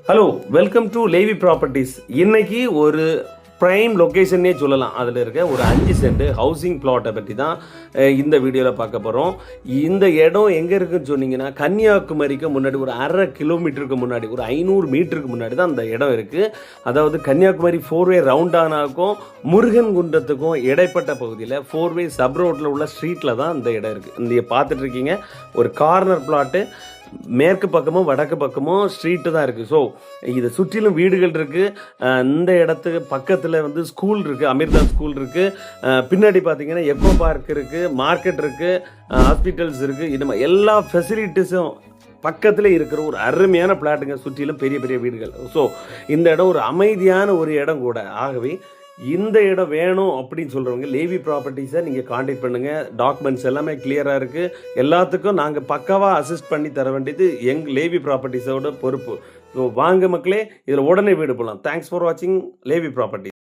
Hello, welcome to Levi properties. இன்னைக்கு ஒரு prime லொக்கேஷன்னே சொல்லலாம். அதில் இருக்க ஒரு 5 சென்ட் ஹவுசிங் பிளாட்டை பற்றி தான் இந்த வீடியோவில் பார்க்க போகிறோம். இந்த இடம் எங்கே இருக்குன்னு சொன்னீங்கன்னா, கன்னியாகுமரிக்கு முன்னாடி ஒரு 1/2 கிலோமீட்டருக்கு முன்னாடி, ஒரு 500 மீட்டருக்கு முன்னாடி தான் அந்த இடம் இருக்குது. அதாவது கன்னியாகுமரி 4-வே ரவுண்டானாக்கும் முருகன் குண்டத்துக்கும் இடைப்பட்ட பகுதியில் 4-வே சப் ரோட்டில் உள்ள ஸ்ட்ரீட்டில் தான் இந்த இடம் இருக்குது. இந்த பார்த்துட்டு இருக்கீங்க ஒரு கார்னர் பிளாட்டு. மேற்கு பக்கமும் வடக்கு பக்கமும் ஸ்ட்ரீட்டு தான் இருக்குது. ஸோ இதை சுற்றிலும் வீடுகள் இருக்குது. இந்த இடத்துக்கு பக்கத்தில் வந்து ஸ்கூல் இருக்குது, அமிர்தா ஸ்கூல் இருக்குது. பின்னாடி பார்த்தீங்கன்னா எக்கோ பார்க் இருக்குது, மார்க்கெட் இருக்குது, ஹாஸ்பிட்டல்ஸ் இருக்குது. இது மாதிரி எல்லா ஃபெசிலிட்டிஸும் பக்கத்தில் இருக்கிற ஒரு அருமையான பிளாட்டுங்க. சுற்றிலும் பெரிய பெரிய வீடுகள். ஸோ இந்த இடம் ஒரு அமைதியான ஒரு இடம் கூட. ஆகவே இந்த இடம் வேணும் அப்படின்னு சொல்கிறவங்க லேவி ப்ராப்பர்ட்டிஸை நீங்கள் காண்டாக்ட் பண்ணுங்கள். டாக்குமெண்ட்ஸ் எல்லாமே கிளியராக இருக்குது. எல்லாத்துக்கும் நாங்கள் பக்காவாக அசிஸ்ட் பண்ணி தர வேண்டியது லேவி ப்ராப்பர்ட்டிஸோட பொறுப்பு. ஸோ வாங்க மக்களே, இதில் உடனே வீடு போகலாம். தேங்க்ஸ் ஃபார் வாட்சிங் லேவி ப்ராப்பர்ட்டி.